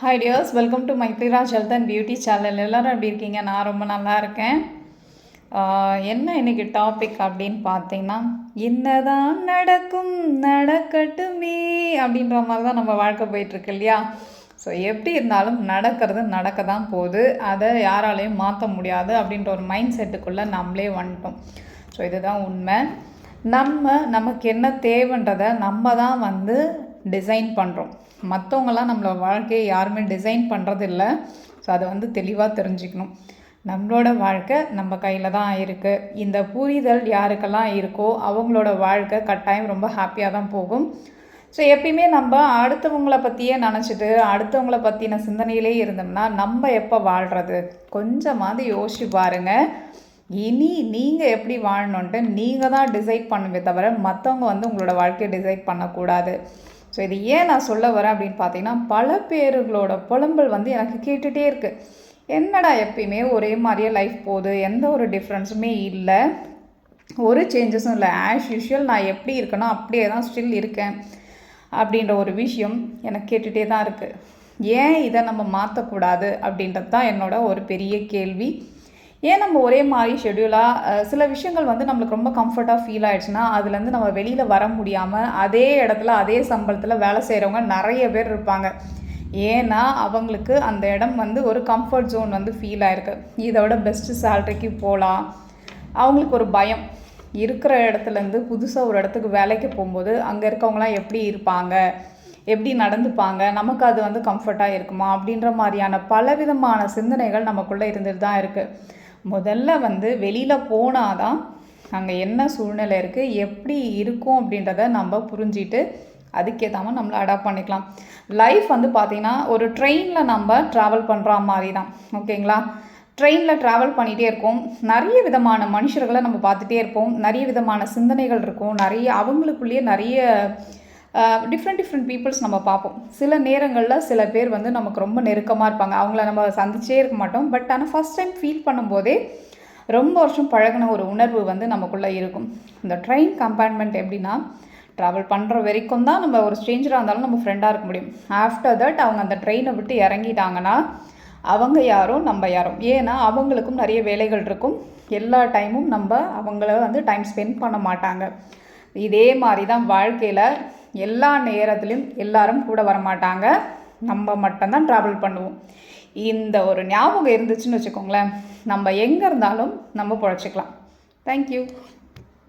Hi dears, welcome to Maithriraj health and beauty channel. எல்லோரும் எப்படி இருக்கீங்க? நான் ரொம்ப நல்லா இருக்கேன். என்ன இன்றைக்கி டாபிக் அப்படின்னு பார்த்தீங்கன்னா, என்னதான் நடக்கும் நடக்கட்டுமே அப்படின்ற மாதிரி தான் நம்ம வாழ்க்கை போயிட்டுருக்கு இல்லையா? ஸோ எப்படி இருந்தாலும் நடக்கிறது நடக்க தான் போகுது, அதை யாராலையும் மாற்ற முடியாது அப்படின்ற ஒரு மைண்ட் செட்டுக்குள்ளே நம்மளே வந்துட்டோம். ஸோ இதுதான் உண்மை. நமக்கு என்ன தேவைன்றதை நம்ம தான் டிசைன் பண்ணுறோம். மற்றவங்களாம் நம்மளோட வாழ்க்கையை யாருமே டிசைன் பண்ணுறது இல்லை. ஸோ அதை தெளிவாக தெரிஞ்சுக்கணும். நம்மளோட வாழ்க்கை நம்ம கையில் தான் இருக்குது. இந்த புரிதல் யாருக்கெல்லாம் இருக்கோ அவங்களோட வாழ்க்கை கட்டாயம் ரொம்ப ஹாப்பியாக தான் போகும். ஸோ எப்பயுமே நம்ம அடுத்தவங்கள பற்றியே நினச்சிட்டு அடுத்தவங்கள பற்றின சிந்தனையிலே இருந்தோம்னா நம்ம எப்போ வாழ்கிறது? கொஞ்சமாவது யோசிச்சு பாருங்கள். இனி நீங்கள் எப்படி வாழணுன்ட்டு நீங்கள் தான் டிசைட் பண்ணுவே தவிர மற்றவங்க உங்களோட வாழ்க்கையை டிசைட் பண்ணக்கூடாது. ஸோ இது ஏன் நான் சொல்ல வரேன் அப்படின்னு பார்த்தீங்கன்னா, பல பேர்களோட புலம்பல் எனக்கு கேட்டுகிட்டே இருக்குது. என்னடா எப்பயுமே ஒரே மாதிரியே லைஃப் போகுது, எந்த ஒரு டிஃப்ரென்ஸுமே இல்லை, ஒரு சேஞ்சஸும் இல்லை, ஆஸ் யூஷுவல் நான் எப்படி இருக்கேனோ அப்படியே தான் ஸ்டில் இருக்கேன் அப்படின்ற ஒரு விஷயம் எனக்கு கேட்டுகிட்டே தான் இருக்குது. ஏன் இதை நம்ம மாற்றக்கூடாது அப்படின்றது தான் என்னோட ஒரு பெரிய கேள்வி. ஏன் நம்ம ஒரே மாதிரி ஷெட்யூலாக சில விஷயங்கள் நம்மளுக்கு ரொம்ப கம்ஃபர்ட்டாக ஃபீல் ஆகிடுச்சுன்னா அதுலேருந்து நம்ம வெளியில் வர முடியாமல் அதே இடத்துல அதே சம்பளத்தில் வேலை செய்கிறவங்க நிறைய பேர் இருப்பாங்க. ஏன்னா அவங்களுக்கு அந்த இடம் ஒரு கம்ஃபர்ட் ஜோன் ஃபீல் ஆகிருக்கு. இதோட பெஸ்ட்டு சேலரிக்கு போகலாம். அவங்களுக்கு ஒரு பயம், இருக்கிற இடத்துலேருந்து புதுசாக ஒரு இடத்துக்கு வேலைக்கு போகும்போது அங்கே இருக்கவங்களாம் எப்படி இருப்பாங்க, எப்படி நடந்துப்பாங்க, நமக்கு அது கம்ஃபர்ட்டாக இருக்குமா அப்படின்ற மாதிரியான பலவிதமான சிந்தனைகள் நமக்குள்ளே இருந்துட்டு தான் இருக்குது. முதல்ல வெளியில் போனால் தான் அங்கே என்ன சூழ்நிலை இருக்குது, எப்படி இருக்கும் அப்படின்றத நம்ம புரிஞ்சிட்டு அதுக்கேற்றாமல் நம்மளை அடாப்ட் பண்ணிக்கலாம். லைஃப் பார்த்திங்கன்னா ஒரு ட்ரெயினில் நம்ம ட்ராவல் பண்ணுற மாதிரி தான். ஓகேங்களா? ட்ரெயினில் ட்ராவல் பண்ணிகிட்டே இருக்கோம். நிறைய விதமான மனுஷர்களை நம்ம பார்த்துட்டே இருப்போம். நிறைய விதமான சிந்தனைகள் இருக்கும். அவங்களுக்குள்ளேயே நிறைய டிஃப்ரெண்ட் பீப்புள்ஸ் நம்ம பார்ப்போம். சில நேரங்களில் சில பேர் நமக்கு ரொம்ப நெருக்கமாக இருப்பாங்க. அவங்கள நம்ம சந்திச்சே இருக்க மாட்டோம். பட் ஆனால் ஃபஸ்ட் டைம் ஃபீல் பண்ணும்போதே ரொம்ப வருஷம் பழகின ஒரு உணர்வு நமக்குள்ளே இருக்கும். இந்த ட்ரெயின் கம்பார்ட்மெண்ட் எப்படின்னா, ட்ராவல் பண்ணுற வரைக்கும் தான் நம்ம ஒரு ஸ்ட்ரேஞ்சராக இருந்தாலும் நம்ம ஃப்ரெண்டாக இருக்க முடியும். ஆஃப்டர் தட் அவங்க அந்த ட்ரெயினை விட்டு இறங்கிட்டாங்கன்னா அவங்க யாரோ நம்ம யாரோ. ஏன்னா அவங்களுக்கும் நிறைய வேலைகள் இருக்கும். எல்லா டைமும் நம்ம அவங்கள டைம் ஸ்பெண்ட் பண்ண மாட்டாங்க. இதே மாதிரி தான் வாழ்க்கையில் எல்லா நேரத்துலையும் எல்லாரும் கூட வரமாட்டாங்க. நம்ம மட்டும்தான் ட்ராவல் பண்ணுவோம். இந்த ஒரு ஞாபகம் இருந்துச்சுன்னு வச்சுக்கோங்களேன், நம்ம எங்கே இருந்தாலும் நம்ம பிழைச்சிக்கலாம். தேங்க்யூ.